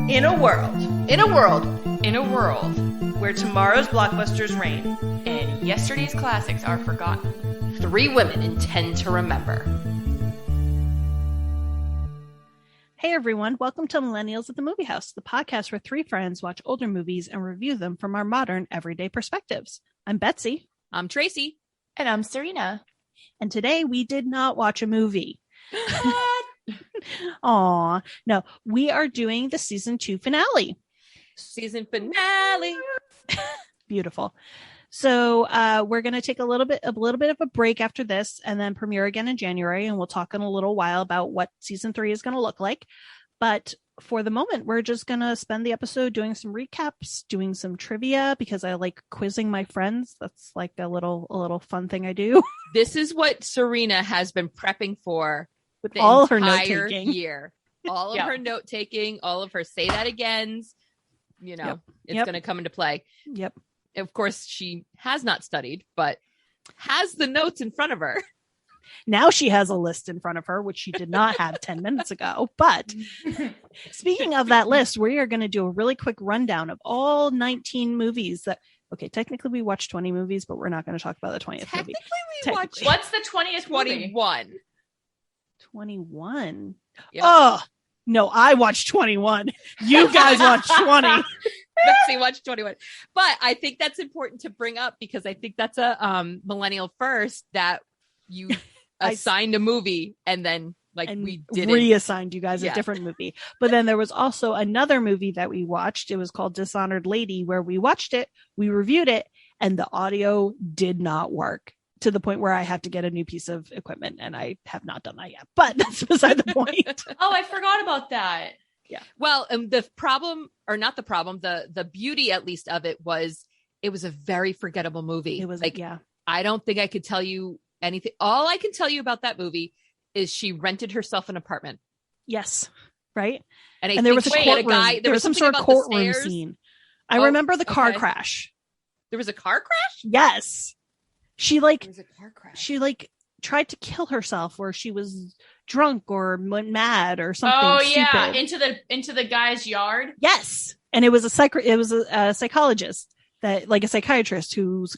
In a world where tomorrow's blockbusters reign and yesterday's classics are forgotten, 3 women intend to remember. Hey everyone, welcome to Millennials at the Movie House, the podcast where 3 friends watch older movies and review them from our modern, everyday perspectives. I'm Betsy. I'm Tracy. And I'm Serena. And today we did not watch a movie. Aw, no, we are doing the season 2 finale. Season finale. Beautiful. So we're going to take a little bit of a break after this and then premiere again in January. And we'll talk in a little while about what season 3 is going to look like. But for the moment, we're just going to spend the episode doing some recaps, doing some trivia, because I like quizzing my friends. That's like a little fun thing I do. This is what Serena has been prepping for With the all her entire note-taking. year. All of her note taking, all of her say that agains. You know, it's going to come into play. Yep. Of course, she has not studied, but has the notes in front of her. Now she has a list in front of her, which she did not have 10 minutes ago. But speaking of that list, we are going to do a really quick rundown of all 19 movies that, okay, technically we watched 20 movies, but we're not going to talk about the 20th movie. Watched What's the 20th 21. movie? 21. Yep. Oh, no, I watched 21. You guys watched 20. Betsy watched 21. But I think that's important to bring up because I think that's a millennial first that you assigned a movie and then we didn't reassigned you guys a different movie. But then there was also another movie that we watched. It was called Dishonored Lady, where we watched it, we reviewed it, and the audio did not work to the point where I have to get a new piece of equipment, and I have not done that yet. But that's beside the point. Oh, I forgot about that. Yeah. Well, the problem, or not the problem, the beauty at least of it was a very forgettable movie. It was I don't think I could tell you anything. All I can tell you about that movie is she rented herself an apartment. Yes. Right. And there was a courtroom. guy. There was some sort of courtroom scene. I remember the car crash. There was a car crash? Yes. She there was a car crash. She tried to kill herself, or she was drunk or mad or something. Oh yeah, stupid. into the guy's yard. Yes, and it was a psychologist, that like a psychiatrist whose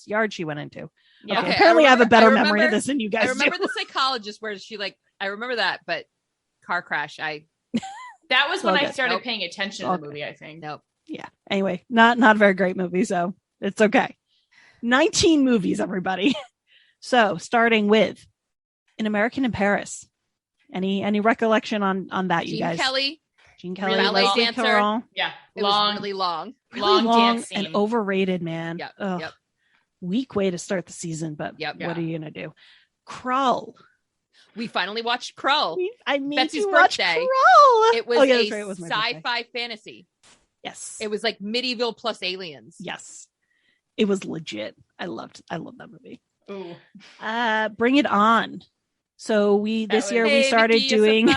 yard she went into. Yeah. Okay, apparently I have a better memory of this than you guys. I remember do. the psychologist where she I remember that, but car crash. That was when I started paying attention to the movie. I think. Nope. Yeah. Anyway, not a very great movie, so it's okay. 19 movies, everybody. So starting with An American in Paris. Any recollection on that, you guys? Gene Kelly, ballet Leslie dancer. Caron. Yeah, It was really long. Really long dance scene. and overrated, man. Yep. Ugh. Yep. Weak way to start the season, but what are you gonna do? Krull. We finally watched Krull. I made Betsy's you watch birthday. Krull. It was It was my sci-fi birthday. fantasy. Yes. It was like medieval plus aliens. Yes. It was legit. I loved that movie. Ooh. Bring It On. So this year we started doing.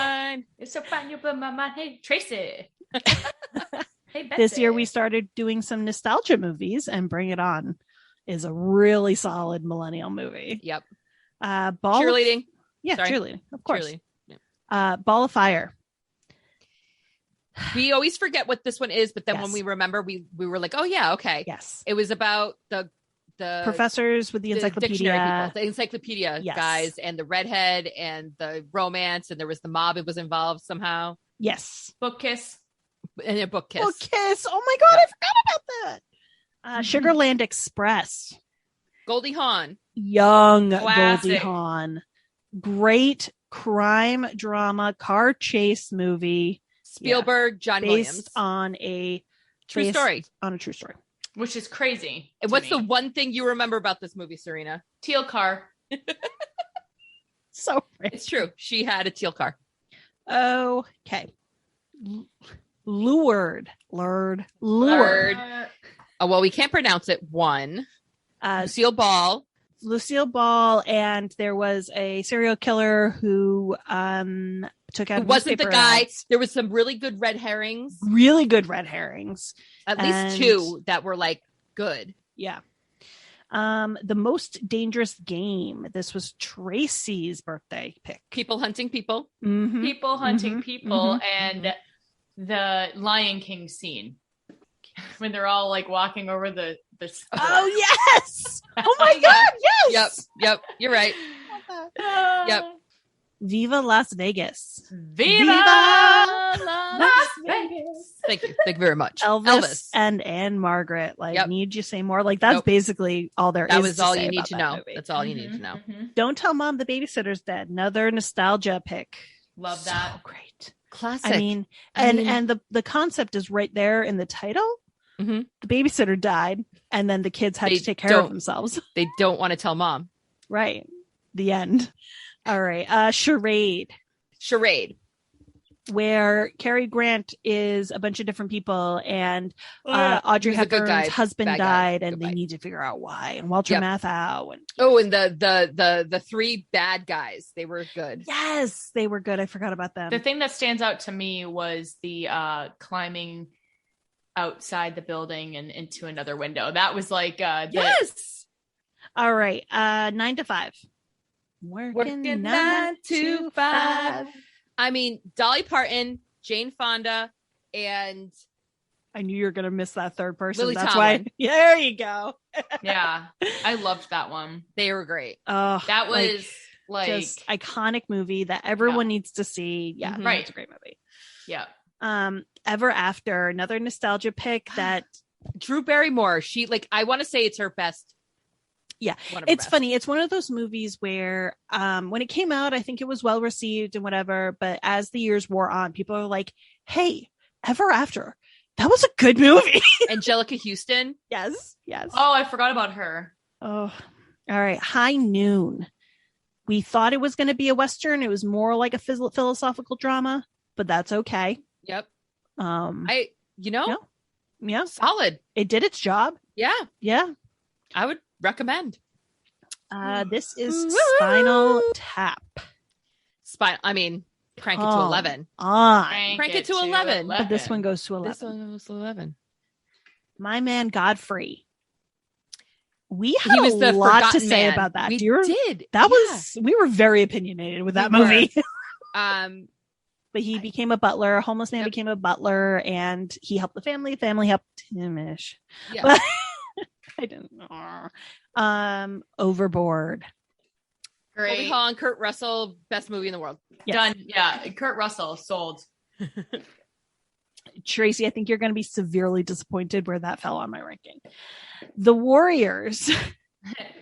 It's so fun, you blew my mind. Hey, Tracy. Hey, Betsy. This year we started doing some nostalgia movies, and Bring It On is a really solid millennial movie. Yep. Cheerleading. Sorry. Cheerleading, of course. Cheerleading. Yeah. Ball of Fire. We always forget what this one is, but then when we remember, we were like, oh yeah, okay. Yes. It was about the professors with the encyclopedia. The encyclopedia guys, and the redhead and the romance, and there was the mob. It was involved somehow. Yes. Book kiss. And a book kiss. Book kiss. Oh my God, I forgot about that. Sugarland Express. Goldie Hawn. Young Classic. Goldie Hawn. Great crime drama car chase movie. Spielberg, John Williams. Based on a true story. On a true story. Which is crazy. And what's the one thing you remember about this movie, Serena? Teal car. So it's true. She had a teal car. Okay. Lured. Oh, well, we can't pronounce it. Lucille Ball, and there was a serial killer who took out. It wasn't the guy. Ads. There was some really good red herrings. At least 2 that were good. Yeah. The Most Dangerous Game. This was Tracy's birthday pick. People hunting people. Mm-hmm. People hunting people. And the Lion King scene when they're all like walking over the Oh yes! Oh my God! Yes! Yep. You're right. Yep. Viva Las Vegas. Viva Las Vegas. Thank you very much. Elvis and Anne Margaret. Like, Yep. need you say more? Like, that's Nope. basically all there That is was to all say you need about to that know. movie. That's all you need to know. Don't tell mom the babysitter's dead. Another nostalgia pick. Love that. So great. Classic. I mean, and the concept is right there in the title. Mm-hmm. The babysitter died, and then the kids had They to take care of themselves. They don't want to tell mom. Right. The end. All right. Charade, where Cary Grant is a bunch of different people, and Audrey He was a good guy, Hepburn's husband bad guy, died, and good they guy. need to figure out why. And Walter Yep. Matthau, and and the three bad guys, they were good. yes, they were good. I forgot about them. The thing that stands out to me was the climbing outside the building and into another window. That was like Yes. All right. 9 to 5. Working 9 to 5. I mean, Dolly Parton, Jane Fonda, and I knew you were going to miss that third person. Lily That's Tomlin. why. Yeah, there you go. yeah, I loved that one. they were great. Oh, That was like just iconic movie that everyone needs to see. Yeah, Mhm. Right. It's a great movie. yeah. Ever After, another nostalgia pick that Drew Barrymore, she I want to say it's her best. Yeah. One of her it's best. funny. It's one of those movies where when it came out, I think it was well received and whatever. But as the years wore on, people are like, hey, Ever After, that was a good movie. Angelica Houston. Yes. Oh, I forgot about her. Oh, all right. High Noon. We thought it was going to be a Western. It was more like a philosophical drama, but that's okay. Yep. Yeah. Yeah, Solid. it did its job. Yeah, Yeah. I would recommend. This is Spinal Tap. I mean, crank it to Come 11. on. Crank it to 11. But this one goes to 11. This one was 11. My Man Godfrey. We He had was a the lot to forgotten say man. about that. We Do you did. That Yeah. was, we were very opinionated with that We were. movie. Um, But he became a butler. A homeless man Yep. became a butler, and he helped the family. Family helped him-ish. yeah. But I didn't know. Overboard. Great. Goldie Hawn, Kurt Russell, best movie in the world. Yes. Done. Yeah. Kurt Russell sold. Tracy, I think you're going to be severely disappointed where that fell on my ranking. The Warriors.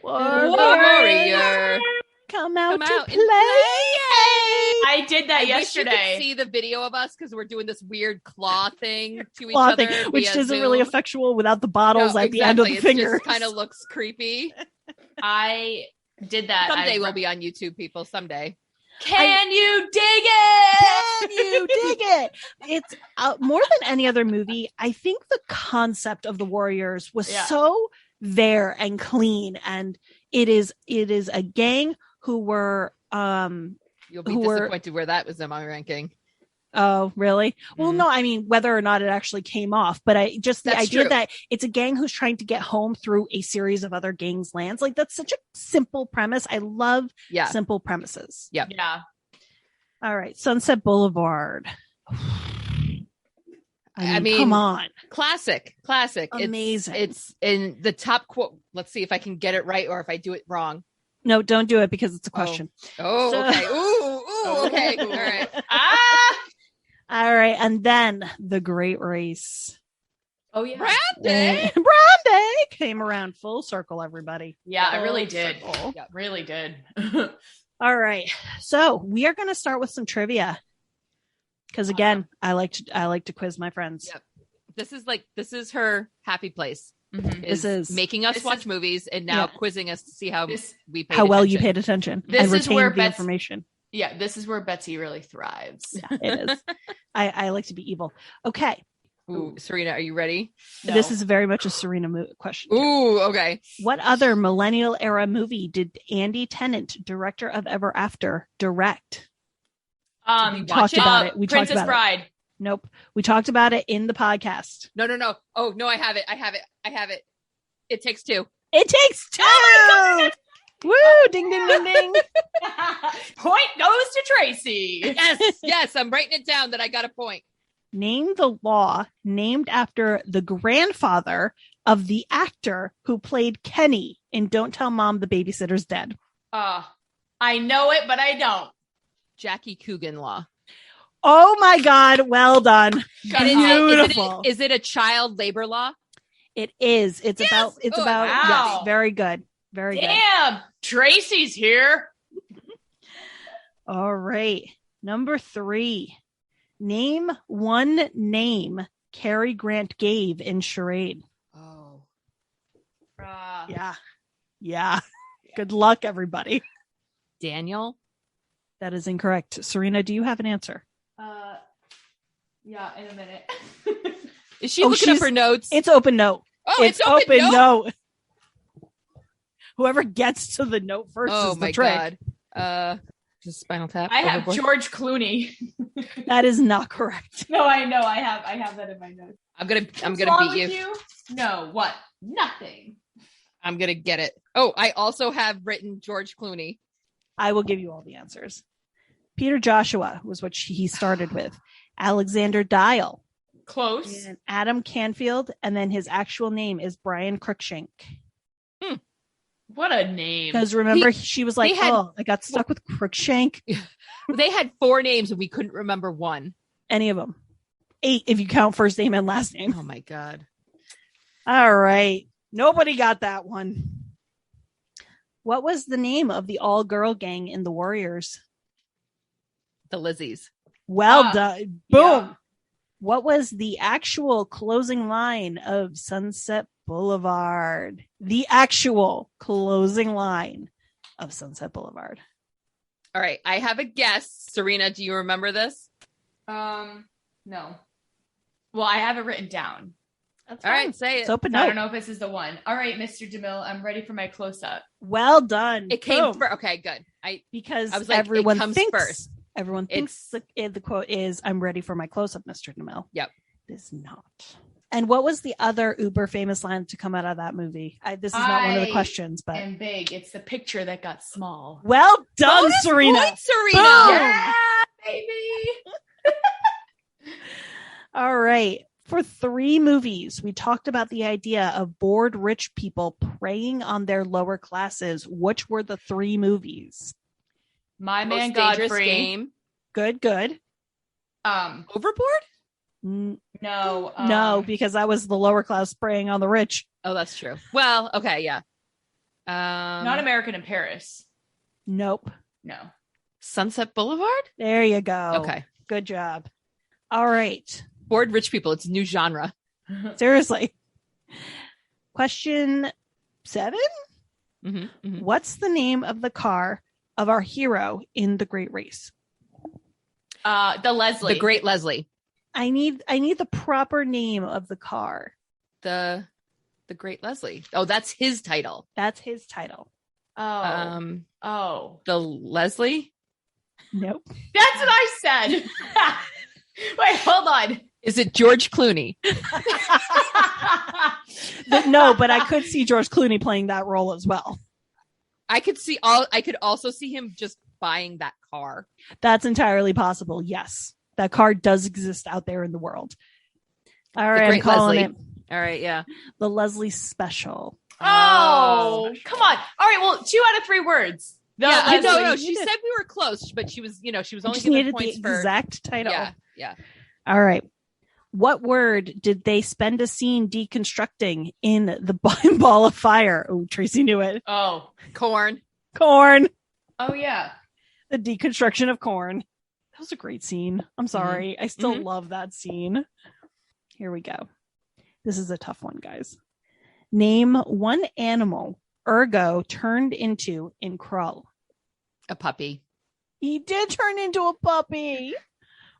Warrior. Come out Come to out play. and play. I did that I wish you yesterday. could see the video of us because we're doing this weird claw thing to each Claw other, thing, which via isn't really Zoom. effectual without the bottles No, at the end of the exactly. fingers. It just kind of looks creepy. I did that. Someday I we'll be on YouTube, people. Someday. Can you dig it? Can you dig it? It's more than any other movie. I think the concept of the Warriors was so there and clean, and it is a gang who were You'll be disappointed where that was in my ranking. Oh, really? Well, Mhm. no, I mean, whether or not it actually came off, but the That's idea true. that it's a gang who's trying to get home through a series of other gangs' lands. Like, that's such a simple premise. I love Yeah. simple premises. Yeah. Yeah. All right. Sunset Boulevard. I mean, come on. Classic. Amazing. It's in the top quote. Let's see if I can get it right or if I do it wrong. No, don't do it because it's a question. Oh, So- okay. Ooh, okay. All right. All right. And then the Great Race. Oh yeah. Brandy. Brandy came around full circle, everybody. Yeah, I Full really did. circle. Yep. Really did. All right. So we are going to start with some trivia. Because again, I like to quiz my friends. Yep. This is her happy place. Mhm. This is- making us this watch is- movies and now Yeah. quizzing us to see how This- we paid How well you attention. paid attention This and is retained where the Bets- information. Yeah, this is where Betsy really thrives. Yeah, it is. I like to be evil. Okay. Ooh, Serena, are you ready? No. This is very much a Serena question. too. Ooh, okay. What other millennial era movie did Andy Tennant, director of Ever After, direct? we Talked watch it? about it. We talked Princess about it. Bride. Nope. We talked about it in the podcast. No. Oh, no, I have it. It Takes Two. It takes two. Woo! Ding, ding, ding, ding. Point goes to Tracy. Yes, I'm writing it down that I got a point. Name the law named after the grandfather of the actor who played Kenny in Don't Tell Mom the Babysitter's Dead. I know it, but I don't. Jackie Coogan law. Oh my God. Well done. Got it. Beautiful. Is it a child labor law? It is. It's about, wow. yes, very good. Very good. Damn, Tracy's here. All right. Number 3. Name one name Cary Grant gave in Charade. Oh. Yeah. Good luck, everybody. Daniel? That is incorrect. Serena, do you have an answer? Yeah, in a minute. Is she looking up her notes? It's open note. Oh, it's open note? Whoever gets to the note first is the trick. God. Just Spinal Tap. I have Overboard? George Clooney. That is not correct. No, I know. I have that in my notes. I'm gonna What's wrong beat with you. No, what? Nothing. I'm gonna get it. Oh, I also have written George Clooney. I will give you all the answers. Peter Joshua was what he started with. Alexander Dial. Close. And Adam Canfield. And then his actual name is Brian Cruikshank. What a name. Because remember, she was like, I got stuck with Cruikshank. They had 4 names and we couldn't remember one. Any of them. 8 if you count first name and last name. Oh my God. All right. Nobody got that one. What was the name of the all-girl gang in The Warriors? The Lizzies. Well done. Boom. Yeah. What was the actual closing line of Sunset Boulevard? The actual closing line of Sunset Boulevard. All right. I have a guess. Serena, do you remember this? No. Well, I have it written down. That's All right. Say it. It's open So I note. don't know if this is the one. All right, Mr. DeMille, I'm ready for my close-up. Well done. It came Boom. first. Okay, good. Because I was like, everyone it comes thinks first. Everyone thinks the quote is, "I'm ready for my close-up, Mr. DeMille." Yep. It is not. And what was the other uber famous line to come out of that movie? This is not one of the questions, but And big. It's the picture that got small. well done, Bonus Serena. point, Serena. Boom. Yeah, baby. All right. For 3 movies, we talked about the idea of bored rich people preying on their lower classes. Which were the 3 movies? My Most Man dangerous Godfrey. game. Good. Overboard? No, No. because that was the lower class preying on the rich. Oh, that's true. Well, okay, yeah. Not American in Paris. Nope. No. Sunset Boulevard? There you go. Okay. Good job. All right. Bored rich people. It's a new genre. Seriously. Question 7. What's the name of the car of our hero in The Great Race? The Leslie. The Great Leslie. I need the proper name of the car. The Great Leslie. Oh, that's his title. That's his title. Oh. The Leslie? Nope. That's what I said. Wait, hold on. Is it George Clooney? No, but I could see George Clooney playing that role as well. I could also see him just buying that car. That's entirely possible. Yes. That car does exist out there in the world. All right, I'm Great calling Leslie. it All right, yeah. the Leslie Special. Oh, come on. All right, well, 2 out of 3 words. The Yeah, no, Leslie. she said we were close, but she was only Just given needed points the for exact title. Yeah. All right. What word did they spend a scene deconstructing in the Ball of Fire? Oh, Tracy knew it. Oh. Corn. Corn. Oh, yeah. The deconstruction of corn. That was a great scene. I'm sorry. I still love that scene. Here we go. This is a tough one, guys. Name one animal Ergo turned into in Krull. A puppy. He did turn into a puppy,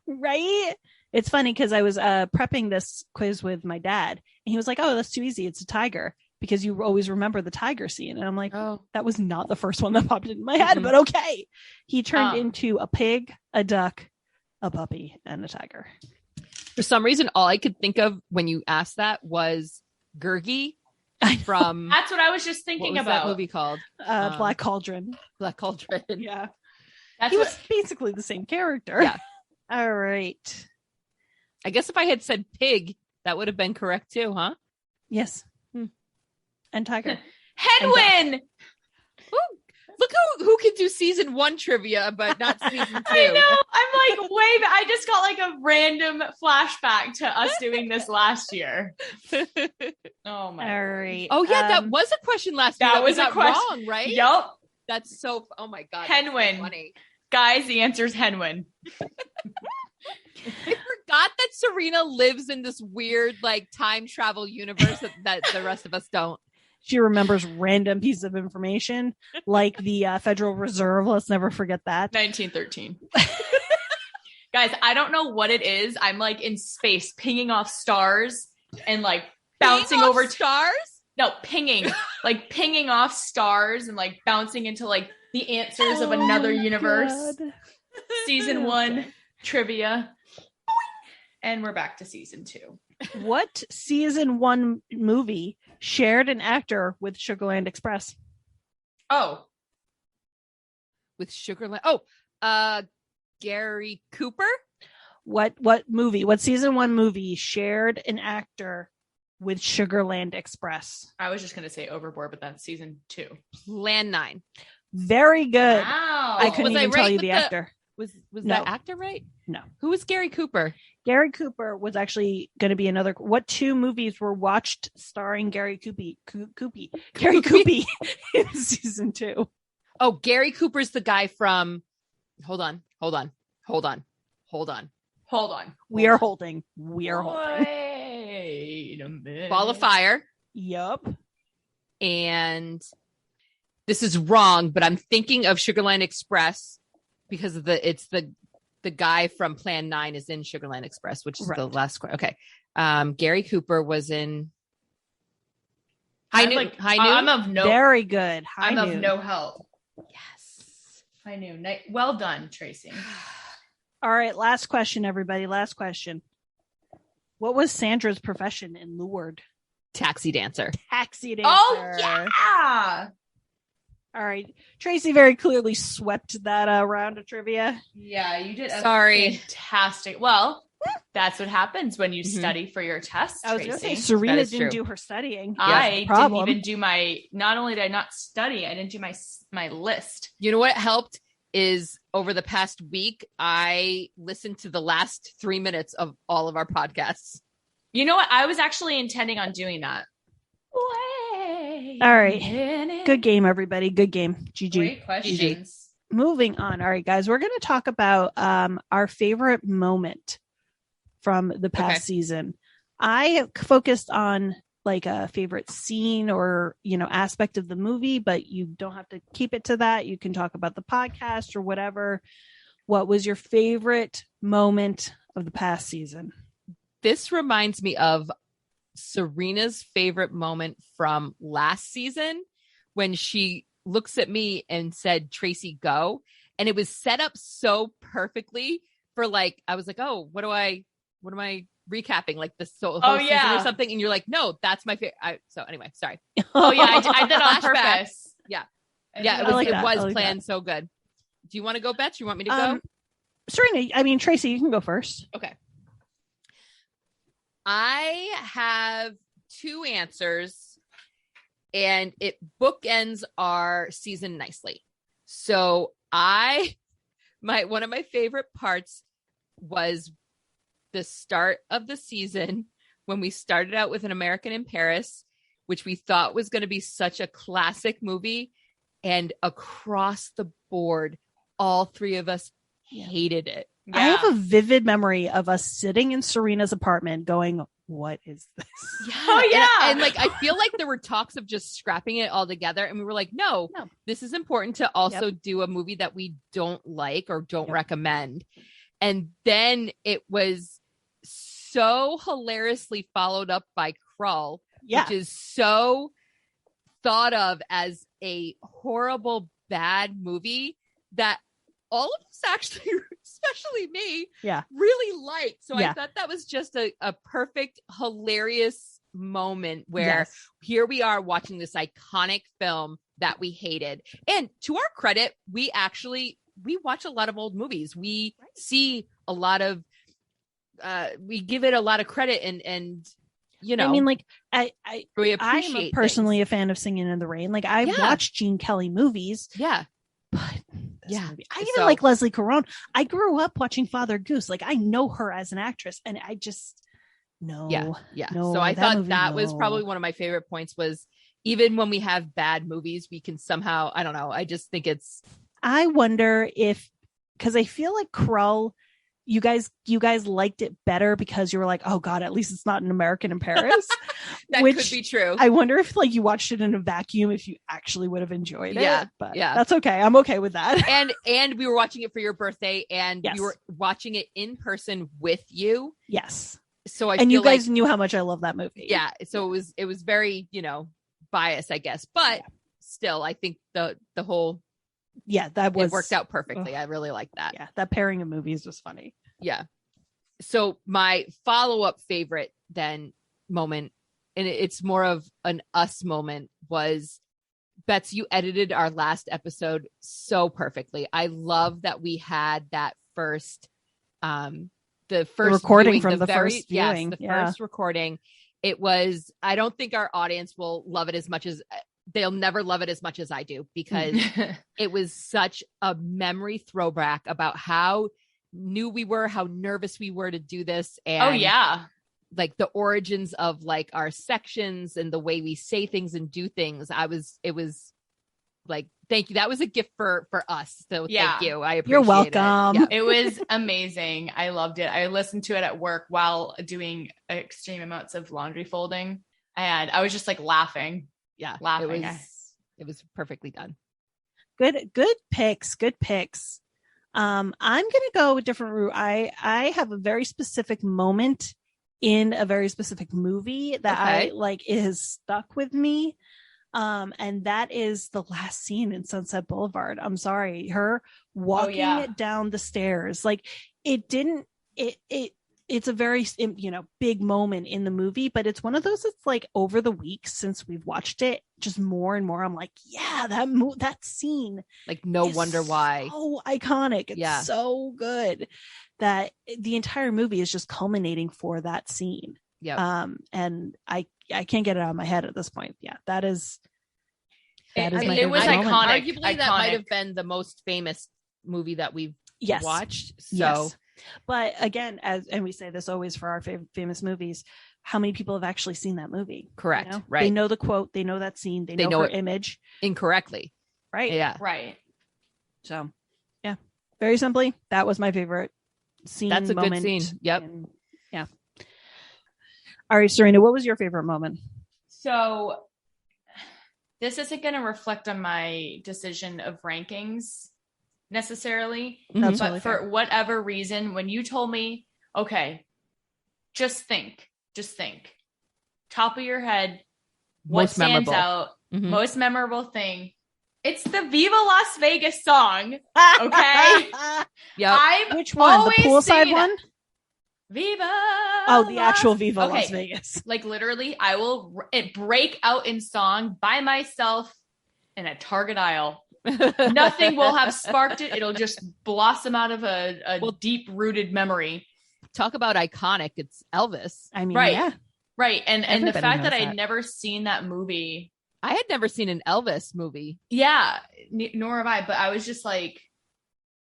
right? It's funny because I was prepping this quiz with my dad, and he was like, "Oh, that's too easy. It's a tiger," because you always remember the tiger scene. And I'm like, Oh. that was not the first one that popped into my head, but okay. He turned into a pig, a duck, a puppy, and a tiger. For some reason, all I could think of when you asked that was Gurgi from That's what I was just what thinking was about. that movie called? Black Cauldron. Black Cauldron. Yeah. That's He what was basically the same character. Yeah. All right. I guess if I had said pig, that would have been correct too, huh? Yes. And tiger. Henwin. Look who can do season 1 trivia, but not season 2. I know. I'm like, wait, I just got like a random flashback to us doing this last year. Oh my. All right. Oh yeah, that was a question last year. That was we a got question. wrong, right? Yup. That's so. Oh my god. Henwin. So funny. Guys, the answer is Henwin. I forgot that Serena lives in this weird like time travel universe that the rest of us don't. She remembers random pieces of information like the Federal Reserve. Let's never forget that. 1913. Guys, I don't know what it is. I'm like in space, pinging off stars and like bouncing Pinging over off stars. No, pinging, like pinging off stars and like bouncing into like the answers of another universe. God. Season 1 trivia. And we're back to season 2. What season 1 movie shared an actor with Sugarland Express? Oh, With Sugarland. Oh, Gary Cooper. What movie? What season 1 movie shared an actor with Sugarland Express? I was just going to say Overboard, but that's season 2. Plan 9. Very good. Wow. I couldn't Was I even tell right you with the the- actor. Was No. that actor right? No. Who was Gary Cooper? Gary Cooper was actually going to be another. What 2 movies were watched starring Gary Coopy in season 2? Oh, Gary Cooper's the guy from. Hold on. We are holding. Wait a minute. Ball of Fire. Yup. And this is wrong, but I'm thinking of Sugarland Express because of it's the guy from Plan 9 is in Sugarland Express, which is the Right. last question. Okay. Gary Cooper was in High Noon. High Noon. I'm of no. Very good. I'm High of noon. no help. Yes. I knew. Well done, Tracy. All right. Last question, everybody. Last question. What was Sandra's profession in Lured? Taxi dancer. Taxi dancer. Oh yeah. All right. Tracy very clearly swept that round of trivia. Yeah, you did. Sorry. Fantastic. Well, that's what happens when you Mhm. study for your test. I was going to say Tracy. Serena That is didn't true. do her studying. I That's the problem. didn't even do my. Not only did I not study, I didn't do my list. You know what helped is over the past week, I listened to the last 3 minutes of all of our podcasts. You know what? I was actually intending on doing that. All right. Good game, everybody. Good game. GG. Great questions. Moving on. All right, guys. We're going to talk about our favorite moment from the past Okay. season. I focused on like a favorite scene or, aspect of the movie, but you don't have to keep it to that. You can talk about the podcast or whatever. What was your favorite moment of the past season? This reminds me of Serena's favorite moment from last season when she looks at me and said, Tracy, go. And it was set up so perfectly for like, I was like, oh, what am I recapping? Like the whole season yeah. or something. And you're like, no, that's my favorite. So anyway, sorry. Oh yeah, I did on Flashback. purpose. Yeah. I Yeah, did it on was, like that. I it was like planned that. so good. Do you want to go, Beth? You want me to go? Serena, Tracy, you can go first. Okay. I have 2 answers and it bookends our season nicely. So one of my favorite parts was the start of the season when we started out with An American in Paris, which we thought was going to be such a classic movie. And across the board, all 3 of us hated it. Yeah. I have a vivid memory of us sitting in Serena's apartment going, what is this? Oh, yeah. And like, I feel like there were talks of just scrapping it all together. And we were like, no, this is important to also do a movie that we don't like or don't recommend. And then it was so hilariously followed up by Krull, which is so thought of as a horrible, bad movie that all of us actually, especially me, really liked. So I thought that was just a perfect, hilarious moment where here we are watching this iconic film that we hated. And to our credit, we watch a lot of old movies. We see a lot of we give it a lot of credit and you know, I mean, like we I appreciate am personally things. a fan of Singing in the Rain. Like I've Yeah. watched Gene Kelly movies, Yeah. but this Yeah. movie, I even So- like Leslie Caron. I grew up watching Father Goose. Like I know her as an actress, and I just no. Yeah. No, So I that thought movie, that was no. probably one of my favorite points was even when we have bad movies, we can somehow, I don't know. I just think it's, I wonder if, because I feel like Krull, you guys liked it better because you were like, oh God, at least it's not an American in Paris. that Which could be true. I wonder if like you watched it in a vacuum, if you actually would have enjoyed Yeah, it. But yeah. that's okay. I'm okay with that. and we were watching it for your birthday and Yes. we were watching it in person with you. Yes. So I And you feel like, guys knew how much I love that movie. yeah. So it was very, biased, I guess, but Yeah. still, I think the whole, Yeah, that was it worked out perfectly. I really like that. Yeah, that pairing of movies was funny. Yeah. So my follow-up favorite then moment, and it's more of an us moment, was Bets, you edited our last episode so perfectly. I love that we had that first the first recording viewing, from the very, first viewing. Yes, the Yeah. first recording. It was, I don't think our audience will love it as much as they'll never love it as much as I do, because it was such a memory throwback about how new we were, how nervous we were to do this. And Oh yeah. like the origins of like our sections and the way we say things and do things. It was like, thank you. That was a gift for us. So Yeah. thank you. I appreciate You're welcome. it. It was amazing. I loved it. I listened to it at work while doing extreme amounts of laundry folding, and I was just like laughing. Yeah. Laughing. It was perfectly done. Good picks. Good picks. I'm gonna go a different route. I have a very specific moment in a very specific movie that Okay. I like is stuck with me. And that is the last scene in Sunset Boulevard. I'm sorry, her walking yeah. down the stairs. Like it's a very, big moment in the movie, but it's one of those that's like over the weeks since we've watched it, just more and more I'm like, yeah, that scene, Like no is wonder why. so iconic. It's Yeah. so good that the entire movie is just culminating for that scene. Yeah. And I can't get it out of my head at this point. Yeah, that is my It favorite was moment. iconic. Arguably, that might have been the most famous movie that we've Yes. watched. So Yes. But again, and we say this always for our famous movies, how many people have actually seen that movie? correct. They Right. know the quote, they know that scene, they They know know her it. image, Incorrectly. right? Yeah. Right. So, yeah, very simply, that was my favorite scene. That's a good moment. scene. Yep. And, yeah. All right, Serena, what was your favorite moment? So this isn't going to reflect on my decision of rankings necessarily, That's but totally for fair. whatever reason, when you told me, okay, just think, top of your head, what Most stands memorable. out, Mhm. most memorable thing. It's the Viva Las Vegas song. Okay. Yep. I've Which one? The always poolside singing one? it. Viva. Oh, the Las- actual Viva Okay. Las Vegas. Like literally, I will break out in song by myself in a Target aisle. Nothing will have sparked it. It'll just blossom out of a deep rooted memory. Talk about iconic. It's Elvis. I mean, Right. yeah. Right. And the Everybody fact that knows I'd that. never seen that movie. I had never seen an Elvis movie. Yeah, nor have I. But I was just like,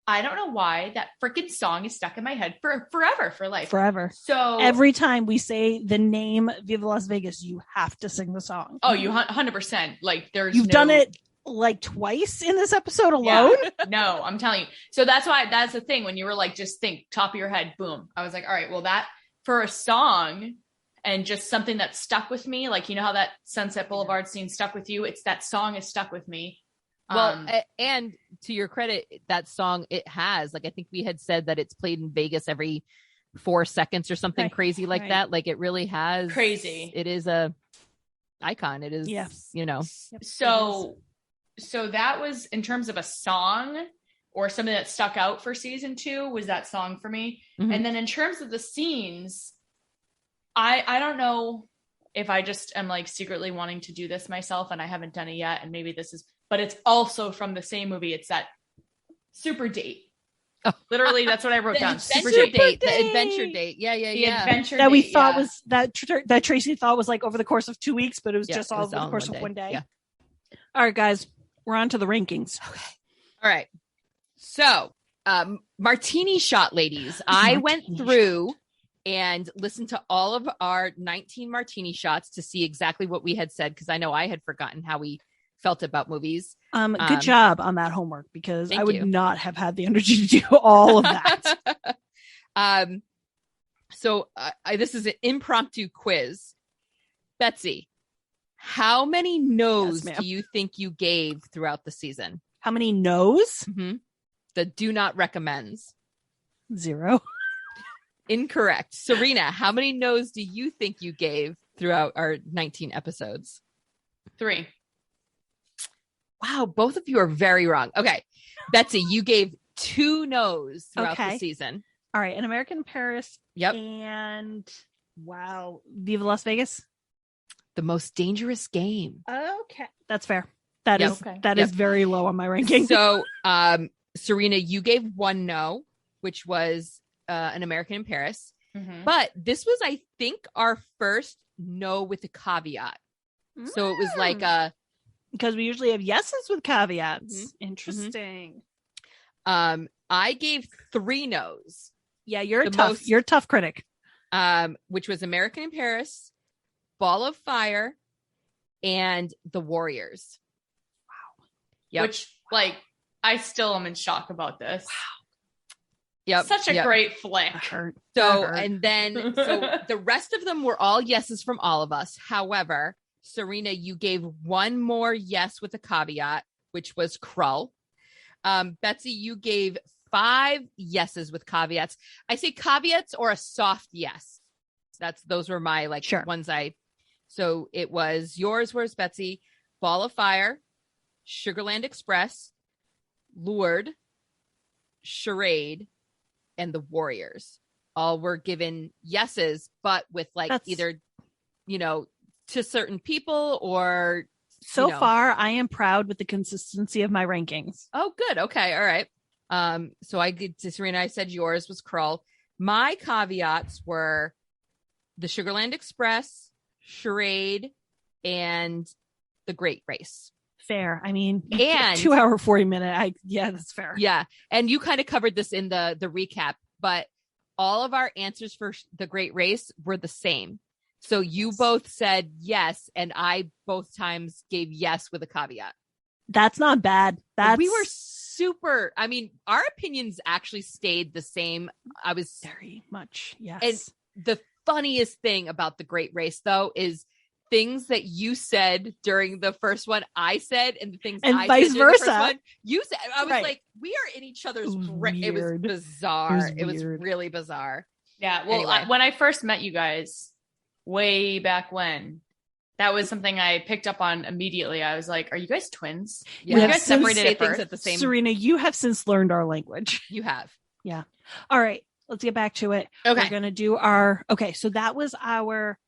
I don't know why that freaking song is stuck in my head for forever, for life. Forever. So Every time we say the name Viva Las Vegas, you have to sing the song. oh, you 100%. Like there's You've no- done it like twice in this episode alone. Yeah. No, I'm telling you. So that's the thing. When you were like, just think top of your head, boom. I was like, all right, well, that for a song and just something that stuck with me, like, you know how that Sunset Boulevard scene stuck with you? It's that song is stuck with me. Well, and to your credit, that song, it has, like, I think we had said that it's played in Vegas every 4 seconds or something Right, crazy like right. that. Like, it really has. Crazy. It is a icon. It is, Yeah. Yep, so that was in terms of a song or something that stuck out for season 2 was that song for me. Mhm. And then in terms of the scenes, I don't know if I just am like secretly wanting to do this myself and I haven't done it yet. And maybe this is, but it's also from the same movie. It's that super date. Literally, that's what I wrote The down. adventure date. The date. adventure date. Yeah, yeah, The yeah. adventure That we date, thought yeah. was that Tracy thought was like over the course of 2 weeks, but it was Yeah, just it all was over the all in course one of day. one day. Yeah. All right, guys, we're on to the rankings. All right. So, martini shot ladies. I went Martini through and listened to all of our 19 martini shots to see exactly what we had said, because I know I had forgotten how we felt about movies. Good job on that homework, because I thank would you. not have had the energy to do all of that. So this is an impromptu quiz. Betsy, how many no's ma'am. do you think you gave throughout the season? How many no's? Mm-hmm. The do not recommends. 0. Incorrect. Serena, how many no's do you think you gave throughout our 19 episodes? 3. Wow, both of you are very wrong. Okay. Betsy, you gave 2 no's throughout the season. All right, An American in Paris. Yep. And wow, Viva Las Vegas. The Most Dangerous Game. Okay, that's fair. That Yep. is Okay. that is very low on my ranking. So, Serena, you gave 1 no, which was An American in Paris. Mm-hmm. But this was, I think, our first no with a caveat. So it was like because we usually have yeses with caveats. Mm-hmm. Interesting. I gave 3 no's. Yeah, you're The you're a tough critic. Which was American in Paris, Ball of Fire, and The Warriors. Wow. Yep. Which, like, I still am in shock about this. Wow. Yep. Such a great flick. That hurt. So, That hurt. and then, so the rest of them were all yeses from all of us. However, Serena, you gave 1 more yes with a caveat, which was Krull. Betsy, you gave 5 yeses with caveats. I say caveats or a soft yes. Those were my ones so it was yours was Betsy, Ball of Fire, Sugarland Express, Lured, Charade, and The Warriors. All were given yeses, but with either, to certain people or So far, I am proud with the consistency of my rankings. Oh, good. Okay. All right. So I did to Serena, I said yours was Krull. My caveats were the Sugarland Express, Charade, and The Great Race. Fair. I mean, And 2 hour, 40 minute. Yeah, that's fair. Yeah. And you kind of covered this in the recap, but all of our answers for The Great Race were the same. So you both said yes, and I both times gave yes with a caveat. That's not bad. We were super. I mean, our opinions actually stayed the same. I was very much. Yes. And the funniest thing about The Great Race, though, is things that you said during the first one, I said, and the things and I vice said during versa. the first one, you said. I was Right. like, we are in each other's. It was It was weird. bizarre. It was weird. really bizarre. Yeah. Well, Anyway. when I first met you guys way back when, that was something I picked up on immediately. I was like, are you guys twins? Yeah. We You have guys since separated say at things birth? at the same. Serena, you have since learned our language. You have. All right, let's get back to it. Okay. We're going to do so that was our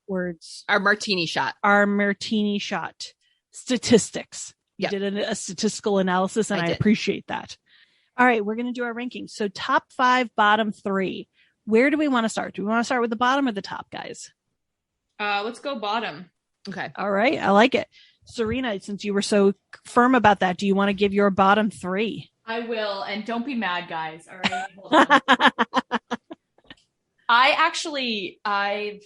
words, Our martini shot. our martini shot statistics. You Yeah. did a statistical analysis, and I I did. appreciate that. All right, we're going to do our rankings. So top 5, bottom 3. Where do we want to start? Do we want to start with the bottom or the top, guys? Let's go bottom. Okay. All right, I like it. Serena, since you were so firm about that, do you want to give your bottom 3? I will, and don't be mad, guys. All right. Hold on. I've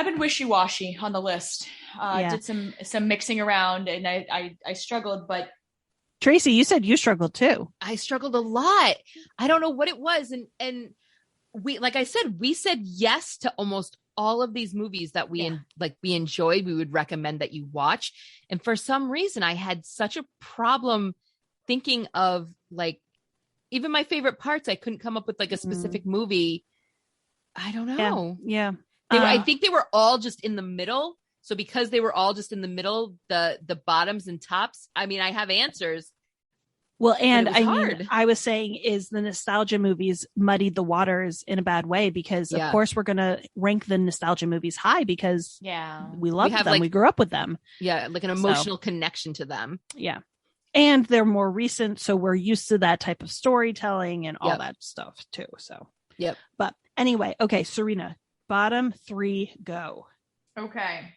been wishy-washy on the list. Yeah. Did some mixing around, and I struggled, but Tracy, you said you struggled too. I struggled a lot. I don't know what it was. And we, like I said, we said yes to almost all of these movies that we we enjoyed. We would recommend that you watch. And for some reason, I had such a problem thinking of even my favorite parts. I couldn't come up with a specific movie. I don't know. Yeah. I think they were all just in the middle. So because they were all just in the middle, the bottoms and tops, I mean, I have answers. Well, and it was I hard. mean, I was saying is the nostalgia movies muddied the waters in a bad way because, of course, we're going to rank the nostalgia movies high because yeah, we love have, them. We grew up with them. Yeah, like an emotional connection to them. Yeah. And they're more recent, so we're used to that type of storytelling and all that stuff too. So, But anyway, okay, Serena, bottom 3, go. Okay.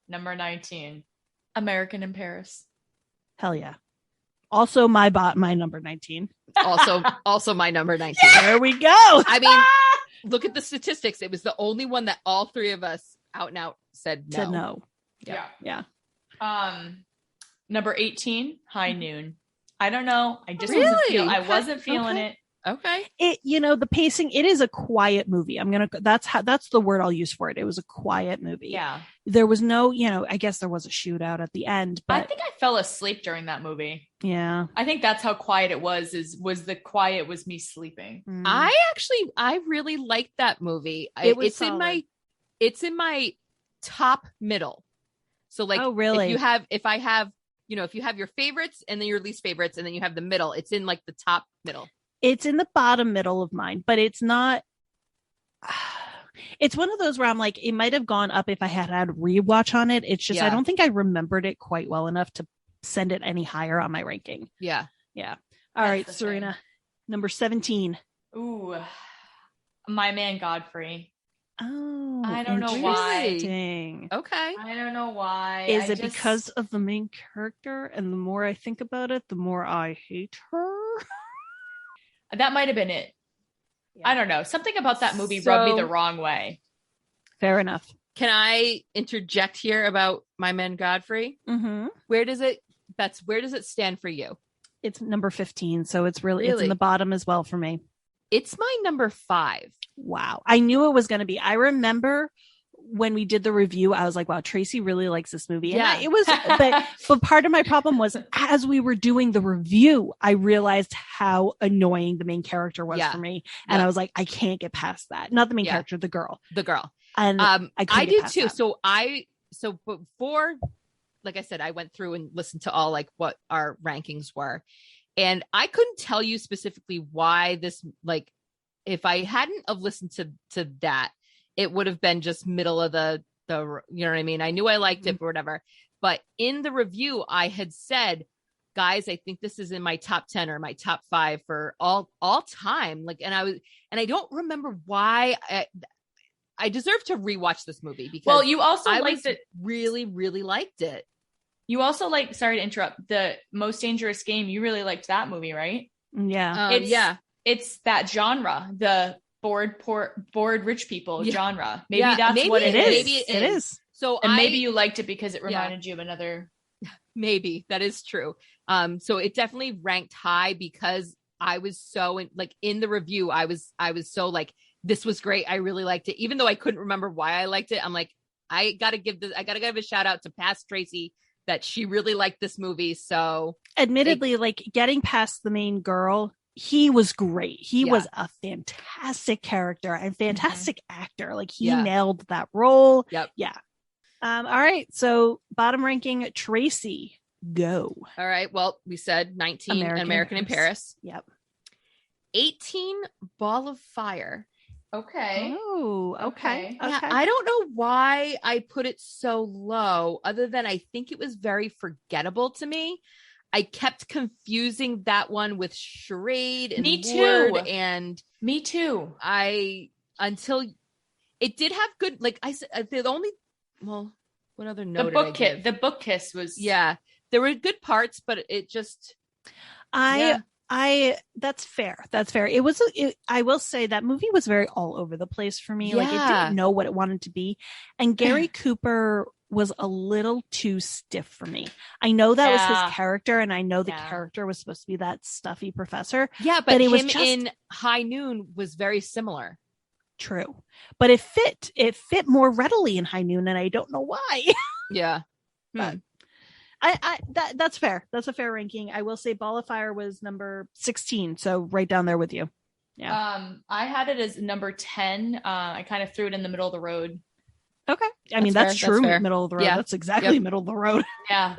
Number 19, American in Paris. Hell yeah. Also my number 19. Also my number 19. There we go. I mean, look at the statistics. It was the only one that all three of us out and out said no. Said no. Yeah. Number 18, High Noon. I don't know. I just wasn't feeling it. Okay. It, the pacing, it is a quiet movie. That's the word I'll use for it. It was a quiet movie. Yeah. There was no, I guess there was a shootout at the end, but I think I fell asleep during that movie. Yeah. I think that's how quiet it was the quiet was me sleeping. I really liked that movie. It's in my top middle. So like, oh, really? if I have your favorites and then your least favorites and then you have the middle, it's in like the top middle. It's in the bottom middle of mine, but it's not. It's one of those where I'm like, it might have gone up if I had rewatch on it. It's just, I don't think I remembered it quite well enough to send it any higher on my ranking. Yeah. Yeah. All right, Serena, number 17. Ooh, My Man Godfrey. Oh, I don't know why. Okay. I don't know why. Is it because of the main character? And the more I think about it, the more I hate her. That might have been it. Yeah. I don't know. Something about that movie rubbed me the wrong way. Fair enough. Can I interject here about My Man Godfrey? Mm-hmm. Where does it stand for you? It's number 15. So it's really? It's in the bottom as well for me. It's my number 5. Wow. I knew it was going to be. I remember when we did the review, I was like, wow, Tracy really likes this movie. Yeah. And it was, but part of my problem was as we were doing the review, I realized how annoying the main character was for me. And I was like, I can't get past that. Not the main character, the girl. And I did too. That. So before, like I said, I went through and listened to all like what our rankings were. And I couldn't tell you specifically why this, like, if I hadn't have listened to that, it would have been just middle of the, you know what I mean? I knew I liked it or whatever, but in the review I had said, guys, I think this is in my top 10 or my top 5 for all time. Like, and I don't remember why I deserve to rewatch this movie because you also liked it. Really, really liked it. You also sorry to interrupt, the Most Dangerous Game. You really liked that movie, right? Yeah. It's that genre, the bored rich people genre. Maybe that's what it is. Maybe it is. So maybe you liked it because it reminded you of another. Maybe that is true. So it definitely ranked high because I was so in the review. I was so like, this was great. I really liked it, even though I couldn't remember why I liked it. I'm like, I gotta give a shout out to past Tracy that she really liked this movie. So admittedly, like getting past the main girl, he was great. He was a fantastic character and fantastic actor. Like he nailed that role. Yep. Yeah. All right. So bottom ranking, Tracy, go. All right. Well, we said 19 American in Paris. Yep. 18 Ball of Fire. Okay. Oh, okay. Yeah, I don't know why I put it so low, other than I think it was very forgettable to me. I kept confusing that one with Charade and Me Lord, too. and me too. Until it did have good, like I said, what other note? The book kiss was there were good parts, but it just that's fair. That's fair. I will say that movie was very all over the place for me. Like it didn't know what it wanted to be, and Gary Cooper was a little too stiff for me. I know that was his character, and I know the character was supposed to be that stuffy professor. Yeah, but it was in High Noon was very similar. True, but it fit more readily in High Noon, and I don't know why. Yeah, but that's fair. That's a fair ranking. I will say Ball of Fire was number 16, so right down there with you. Yeah. I had it as number 10. I kind of threw it in the middle of the road. Okay. I mean, that's true. That's middle of the road. Yeah. That's exactly middle of the road. Yeah.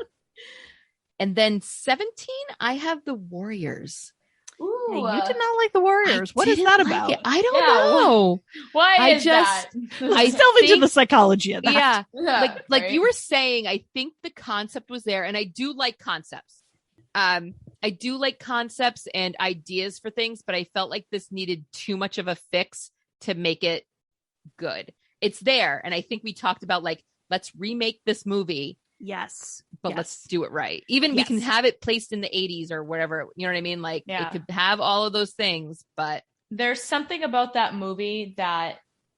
And then 17, I have the Warriors. Ooh, hey, you did not like the Warriors. What is that about? I don't know. Why is that? I delve into the psychology of that. Like you were saying, I think the concept was there, and I do like concepts. I do like concepts and ideas for things, but I felt like this needed too much of a fix to make it good. It's there. And I think we talked about like, let's remake this movie. Yes. But let's do it right. Even we can have it placed in the 80s or whatever. You know what I mean? Like it could have all of those things, but there's something about that movie that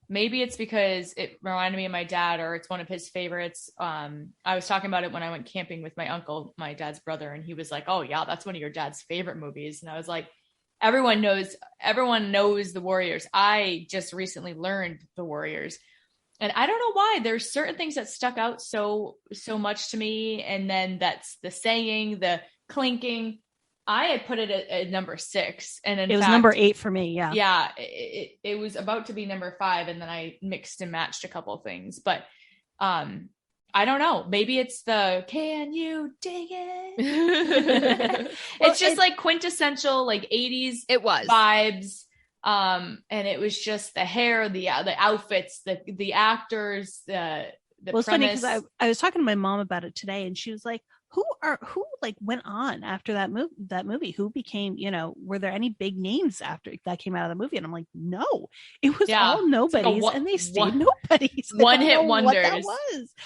maybe it's because it reminded me of my dad or it's one of his favorites. I was talking about it when I went camping with my uncle, my dad's brother, and he was like, oh yeah, that's one of your dad's favorite movies. And I was like, everyone knows the Warriors. I just recently learned the Warriors. And I don't know why there's certain things that stuck out so much to me. And then that's the saying, the clinking. I had put it at number 6, and in it was fact, number 8 for me. Yeah. Yeah. It was about to be number 5. And then I mixed and matched a couple of things, but, I don't know. Maybe it's the, can you dig it? It's just like quintessential, like 80s it was vibes. And it was just the hair, the outfits, the actors, the well, it's premise. funny because I was talking to my mom about it today, and she was like, who like went on after that movie? Who became, were there any big names after that came out of the movie? And I'm like, no, it was all nobodies, and they stayed nobodies. One hit wonders.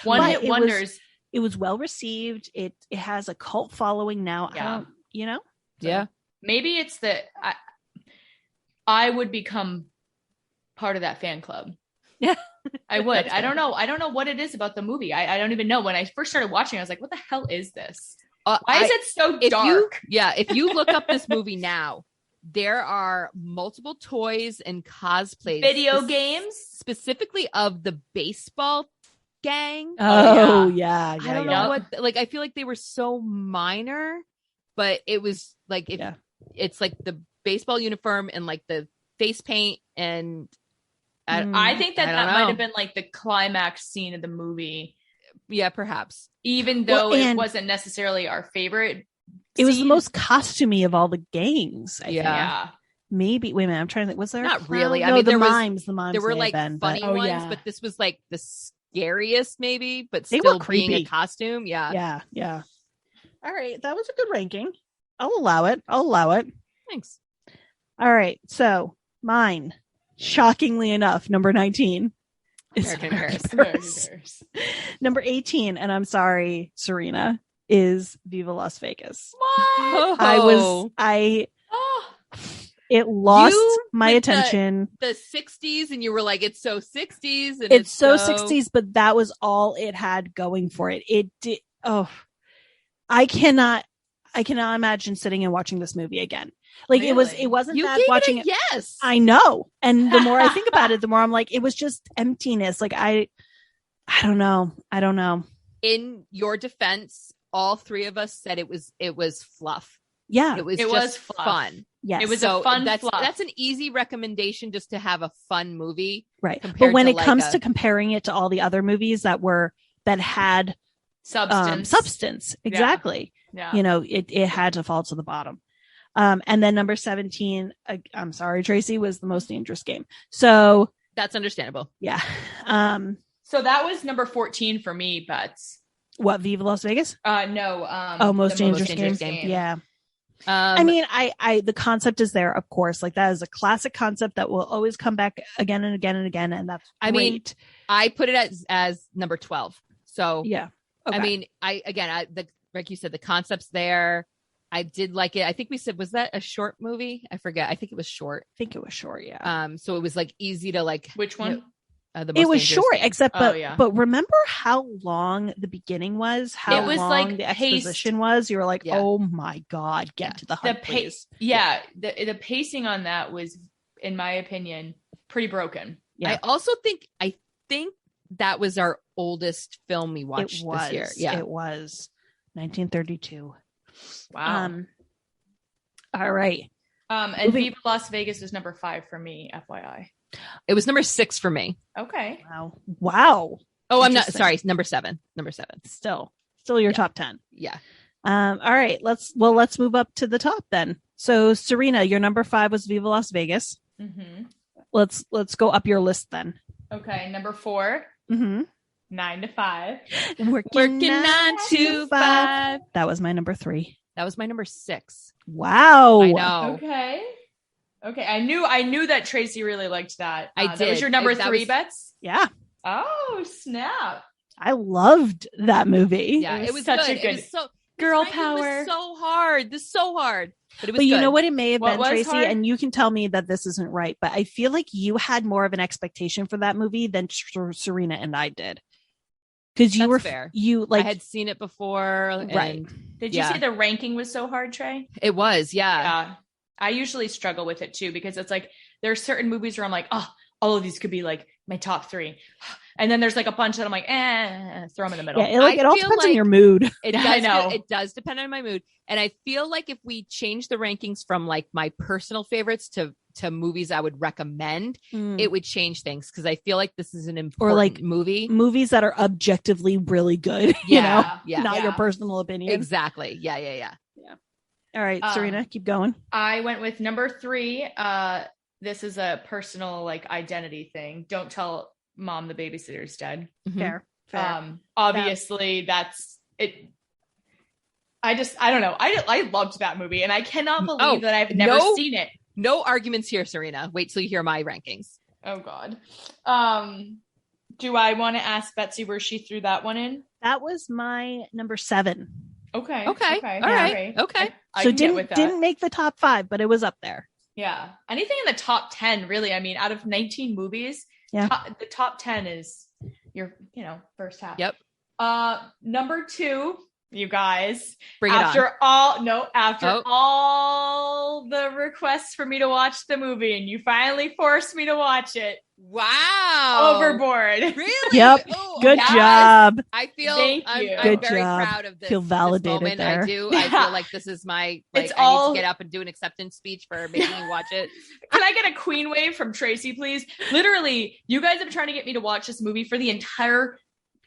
One hit wonders. It was well received. It has a cult following now. Yeah. Yeah. Maybe it's I would become part of that fan club. Yeah. I would. I don't know what it is about the movie. I don't even know. When I first started watching, I was like, what the hell is this? Why is it so dark? If you look up this movie now, there are multiple toys and cosplays. Video games? Specifically of the baseball gang. Oh, yeah. I don't know what, like, I feel like they were so minor, but it was like, it's like the baseball uniform and like the face paint and I think that might have been like the climax scene of the movie. Yeah, perhaps. Even though it wasn't necessarily our favorite. It was the most costumey of all the gangs. I think. Yeah. Maybe. Wait a minute. I'm trying to think. Was there? Not really. No, I mean, the mimes. There were like funny ones, but this was like the scariest, maybe. But they still were creepy. Being a costume. Yeah. Yeah. All right, that was a good ranking. I'll allow it. Thanks. All right, so mine. Shockingly enough, number 19 is American Paris. Number 18, and I'm sorry, Serena, is Viva Las Vegas. What? It lost my attention. The 60s, and you were like, it's so 60s. And it's so 60s, but that was all it had going for it. It did. Oh, I cannot imagine sitting and watching this movie again. Like it wasn't you bad watching it. Yes, I know. And the more I think about it, the more I'm like, it was just emptiness. Like I don't know. In your defense, all 3 of us said it was fluff. Yeah, it was fun. Yes, it was a fun fluff. That's an easy recommendation just to have a fun movie, right? But when it comes to comparing it to all the other movies that had substance, exactly. Yeah. It had to fall to the bottom. And then number 17, I'm sorry, Tracy, was The Most Dangerous Game. So that's understandable. Yeah. So that was number 14 for me, Butts. What, Viva Las Vegas? No. Most Dangerous Game. Yeah. I mean, the concept is there, of course. Like that is a classic concept that will always come back again and again and again, and that's great. I mean, I put it as number 12. So yeah. Okay. I mean, like you said, the concept's there. I did like it. I think we said, was that a short movie? I forget. I think it was short. Yeah. So it was like easy to like. Which one? It was short, except but remember how long the beginning was? How long like the exposition was? You were like, oh my god, get to the hunt, please. The pacing on that was, in my opinion, pretty broken. Yeah. I think that was our oldest film we watched this year. Yeah, it was 1932. Wow. All right. And Viva Las Vegas was number 5 for me, FYI. It was number 6 for me. Okay. Wow. Oh, I'm not sorry. Number 7. Still your top 10. Yeah. All right. Let's move up to the top then. So Serena, your number 5 was Viva Las Vegas. Mm-hmm. Let's go up your list then. Okay. Number 4. Mm-hmm. 9 to 5. Working 9 to 5. That was my number 3. That was my number 6. Wow. I know. Okay. I knew that Tracy really liked that. I did. That was your number 3, Bets? Yeah. Oh, snap. I loved that movie. Yeah, it was such good. a good It was so girl this ranking power. was so hard. This is so hard. But it was But you good. know what it may have What been, was Tracy, hard? and you can tell me that this isn't right, but I feel like you had more of an expectation for that movie than Serena and I did. Because you That's were fair. you like I had seen it before. Right. And Did you say the ranking was so hard, Trey? it was, yeah. Yeah. I usually struggle with it too, because it's like there are certain movies where I'm like, oh, all of these could be like my top 3. And then there's like a bunch that I'm like, throw them in the middle. yeah, it all I feel depends on like- your mood. It Yeah, does. I know. It does depend on my mood, and I feel like if we change the rankings from like my personal favorites to movies I would recommend, it would change things, because I feel like this is an important like movie. Movies that are objectively really good, you know, Yeah. not your Yeah. personal opinion. Exactly. Yeah. All right, Serena, keep going. I went with number 3. This is a personal like identity thing. Don't tell mom the babysitter's dead. Mhm. Fair. Obviously that's it. I don't know. I loved that movie, and I cannot believe that I've never seen it. No arguments here, Serena. Wait till you hear my rankings. Oh God. Do I want to ask Betsy where she threw that one in? That was my number 7. Okay. All right. Okay. I So can get with that. didn't make the top 5, but it was up there. Yeah. Anything in the top 10, really. I mean, out of 19 movies, Yeah. the top 10 is your, first half. Yep. Number 2, you guys. Bring it after on. After all the requests for me to watch the movie, and you finally forced me to watch it. Wow. Overboard. Really? Yep. Oh, Good yes. job. I feel Thank I'm you. Good very job. proud of this. Feel validated this moment. there. I do. I feel like this is my It's I all- need to get up and do an acceptance speech for making me watch it. Can I get a queen wave from Tracy, please? Literally, you guys have been trying to get me to watch this movie for the entire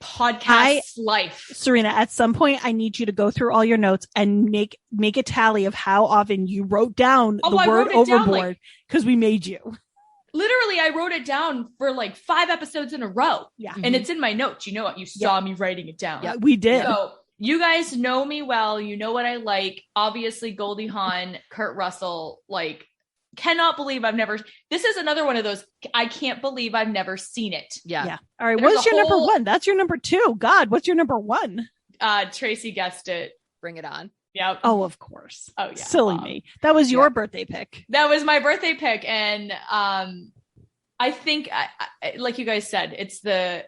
podcast's life. Serena, at some point, I need you to go through all your notes and make a tally of how often you wrote down Oh, the I word wrote it down, overboard, because we made you. Literally, I wrote it down for like 5 episodes in a row. Yeah. And it's in my notes. You know what? You saw me writing it down. Yeah, we did. So you guys know me well. You know what I like. Obviously, Goldie Hawn, Kurt Russell, like, cannot believe this is another one of those, I can't believe I've never seen it. Yeah. All right. There's What's a your number whole- 1? That's your number 2. God, what's your number 1? Tracy guessed it. Bring it on. Yeah. Oh, of course. Oh, yeah. Silly me. That was your birthday pick. That was my birthday pick. And I think, like you guys said, it's the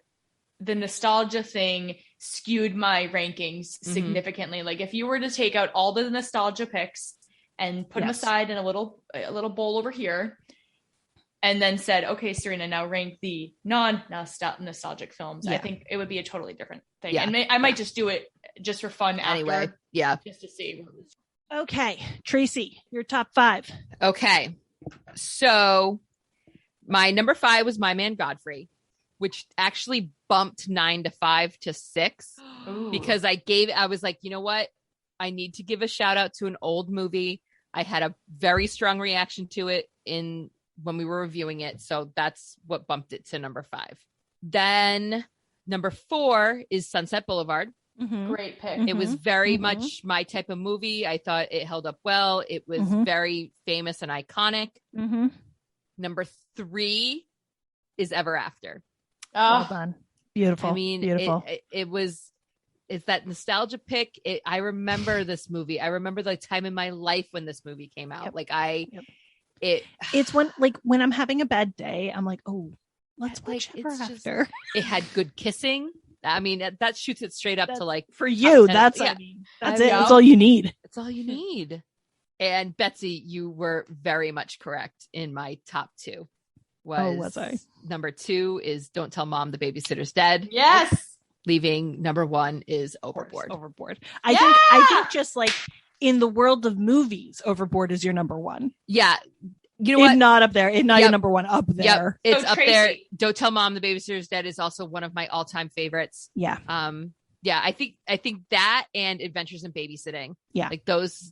nostalgia thing skewed my rankings significantly. Like if you were to take out all the nostalgia picks and put them aside in a little bowl over here, and then said, okay, Serena, now rank the non-nostalgic films, I think it would be a totally different thing. Yeah. And I might just do it just for fun Anyway. after, Yeah. just to see. Okay. Tracy, your top 5. Okay. So my number 5 was My Man Godfrey, which actually bumped 9 to 5 to 6 because I was like, you know what? I need to give a shout out to an old movie. I had a very strong reaction to it when we were reviewing it. So that's what bumped it to number 5. Then number 4 is Sunset Boulevard. Great pick. Mhm. It was very much my type of movie. I thought it held up well. It was very famous and iconic. Mm-hmm. Number 3 is Ever After. Well done. Beautiful. I mean, beautiful. it's that nostalgia pick. I remember this movie. I remember the time in my life when this movie came out. It's when I'm having a bad day, I'm like, oh, let's watch Ever After. It had good kissing. I mean, that shoots it straight up to like for you. top 10. That's it. I That's know. all you need. It's all you need. And Betsy, you were very much correct in my top 2. Was I? Number 2 is Don't Tell Mom the Babysitter's Dead. Yes. Leaving number 1 is Overboard. Overboard. I think just like in the world of movies, Overboard is your number 1. Yeah. You know It's what? not up there. It's not your number 1 up there. Yep. It's So up Tracy- there. Don't Tell Mom the Babysitter's Dead is also one of my all-time favorites. Yeah. Yeah, I think that and Adventures in Babysitting. Yeah. Like those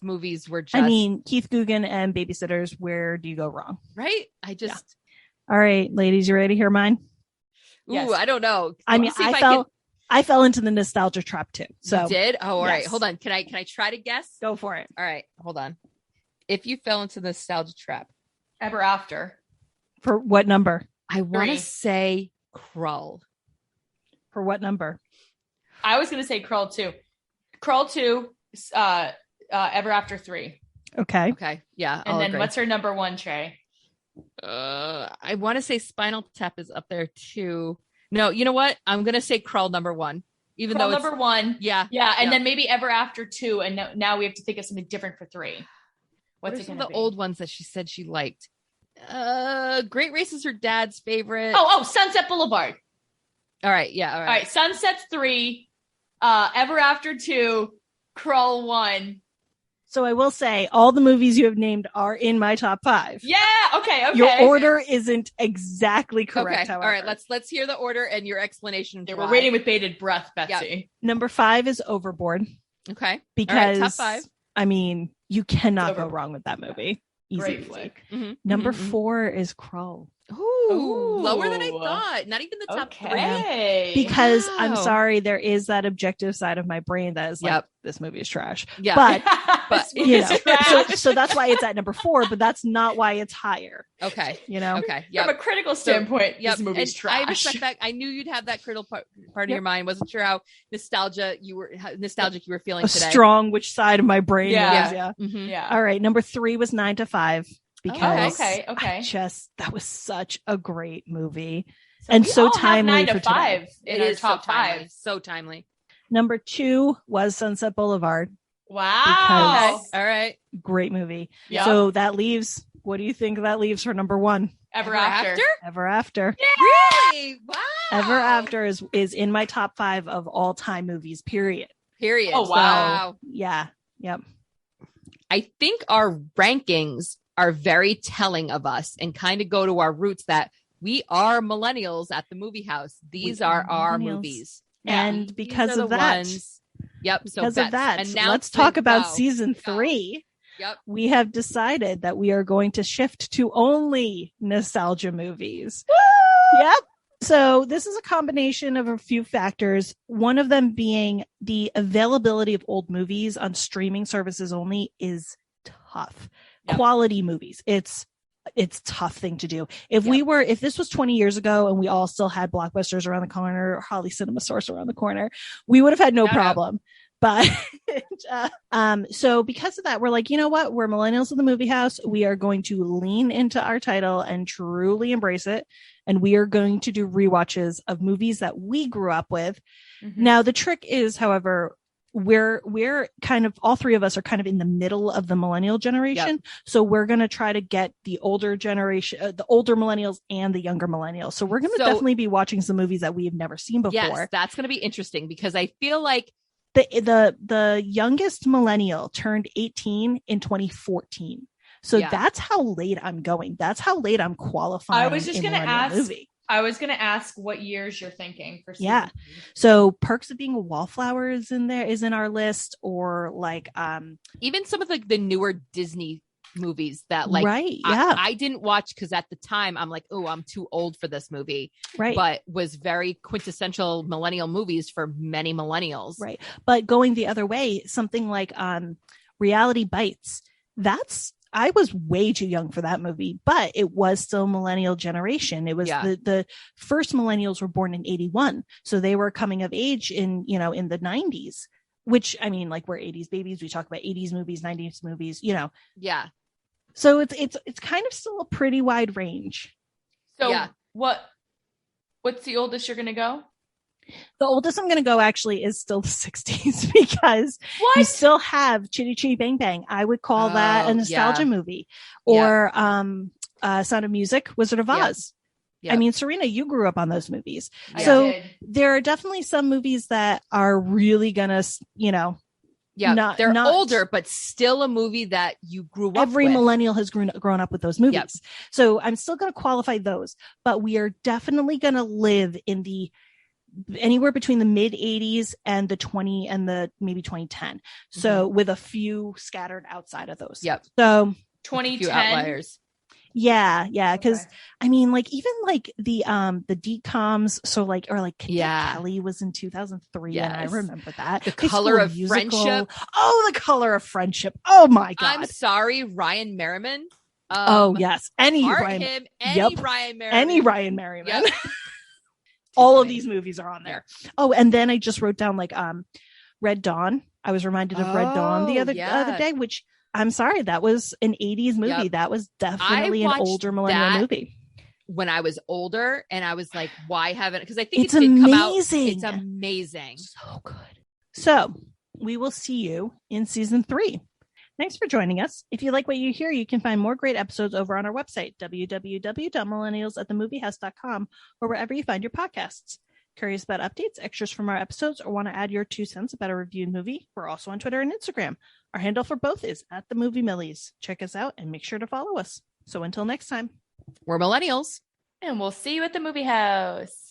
movies were just I mean, Keith Coogan and Babysitters, where do you go wrong? right? I just All right, ladies, you ready to hear mine? Yes. I don't know. I mean, See if I I fell into the nostalgia trap too. So You did? Oh, all right. yes. Hold on. Can I try to guess? Go for it. All right. Hold on. If you fell into the nostalgia trap, Ever After. For what number? I want to 3. say Krull. For what number? I was going to say Krull 2. Krull 2, Ever After 3. Okay. Okay. Yeah. And I'll then agree. what's her number 1, Trey? I want to say Spinal Tap is up there too. No, you know what? I'm going to say Krull number 1. Even Krull though it's number 1. Yeah. Yeah, and Yep. then maybe Ever After 2, and now we have to think of something different for 3. What What's are it some going of to the be? old ones that she said she liked? Great Race is her dad's favorite. Oh, Sunset Boulevard. All right. Yeah. All All right. right, Sunset's 3, Ever After 2, Krull 1. So I will say all the movies you have named are in my top 5. Yeah, okay. Your order isn't exactly correct, Okay. however. All right. Let's hear the order and your explanation. Yeah, why. we're waiting with bated breath, Betsy. Number 5 is Overboard Okay. because top 5. I mean, you cannot It's go Overboard. wrong with that movie. Easy, Great easy. flick. Mhm, Number mhm, mhm. 4 is Krull. Ooh, lower than I Ooh. thought. Not even the top 3. Okay. Because I'm Wow. sorry, there is that objective side of my brain that is like, Yep. this movie is trash. Yeah. But This you movie's know, trash. so that's why it's at number 4, but that's not why it's higher. Okay. You know? Okay. From Yep. a critical standpoint, Yep. this movie's And trash. I respect that. I knew you'd have that critical part of Yep. your mind. Wasn't sure how nostalgic you were feeling A today. strong which side of my brain Yeah. was, yeah. Mhm. Yeah. All right, number 3 was 9 to 5 because okay. that was such a great movie. So and we so all have timely 9 for to today. 5 in It our is top so timely. 5. So timely. Number 2 was Sunset Boulevard. Wow. Because- All right. Great movie. Yep. So that leaves, what do you think that leaves for number 1? Ever After. Ever After. Really? Wow. Ever After is in my top 5 of all time movies, period. Period. Oh, wow. Yeah. Yep. I think our rankings are very telling of us and kind of go to our roots that we are millennials at the movie house. These We are are our millennials. movies. And These because are the of that, ones- Yep. So because of that, let's announcement, talk about go. season Go. 3. Yep. We have decided that we are going to shift to only nostalgia movies. Yep. So this is a combination of a few factors. One of them being the availability of old movies on streaming services only is tough. Yep. Quality movies. It's a tough thing to do. If this was 20 years ago and we all still had Blockbusters around the corner or Holly Cinema Source around the corner, we would have had no Shout out. problem. But so because of that, we're like, you know what? We're millennials in the movie house. We are going to lean into our title and truly embrace it. And we are going to do rewatches of movies that we grew up with. Mm-hmm. Now, the trick is, however, we're kind of, all three of us are kind of in the middle of the millennial generation. Yep. So we're going to try to get the older generation, the older millennials and the younger millennials. So we're going to definitely be watching some movies that we have never seen before. Yes, that's going to be interesting because I feel like The youngest millennial turned 18 in 2014. So Yeah. that's how late I'm going. That's how late I'm qualifying. I was just in going to millennial ask. movie. I was going to ask what years you're thinking for. Yeah. season 3. So Perks of Being a Wallflower is in our list, or like even some of the newer Disney movies that like right, yeah, I didn't watch because at the time I'm like, oh, I'm too old for this movie, right. but was very quintessential millennial movies for many millennials. Right. But going the other way, something like Reality Bites, I was way too young for that movie, but it was still millennial generation. It was the first millennials were born in 81. So they were coming of age in the 90s, which I mean, like, we're 80s babies. We talk about 80s movies, 90s movies, Yeah. So it's kind of still a pretty wide range. So Yeah. what's the oldest you're going to go? The oldest I'm going to go actually is still the 60s because you still have Chitty Chitty Bang Bang. I would call that a nostalgia movie. Or Sound of Music, Wizard of Oz. Yep. I mean, Serena, you grew up on those movies. I So did. there are definitely some movies that are really going to, Yeah. They're not- older, but still a movie that you grew up every with. millennial has grown up with those movies. So I'm still going to qualify those, but we are definitely going to live in anywhere between the mid 80s and the 20 and the maybe 2010. So with a few scattered outside of those. Yep. So A few 2010. outliers. Yeah, because Okay. I mean, like even like the DComs, so like or like Cadet Yeah. Kelly was in 2003, and I Yes. remember that. The High Color School of Musical. Friendship. Oh, The Color of Friendship. Oh my I'm God. sorry, Ryan Merriman. Oh yes, any Heart Ryan. him, any Yep. Ryan Merriman. Any Ryan Merriman. Yep. All of funny. these movies are on there. Oh, and then I just wrote down like Red Dawn. I was reminded of Red Dawn the Oh, other yeah. day, which I'm sorry, that was an 80s movie. Yep. That was definitely an watched older millennial that movie. When I was older, and I was like, why haven't, because I think It's it did come out. amazing. It's amazing. So good. So we will see you in season 3. Thanks for joining us. If you like what you hear, you can find more great episodes over on our website, www.millennialsatthemoviehouse.com, or wherever you find your podcasts. Curious about updates, extras from our episodes, or want to add your 2 cents about a reviewed movie? We're also on Twitter and Instagram. Our handle for both is @themoviemillies. Check us out and make sure to follow us. So until next time. We're millennials. And we'll see you at the movie house.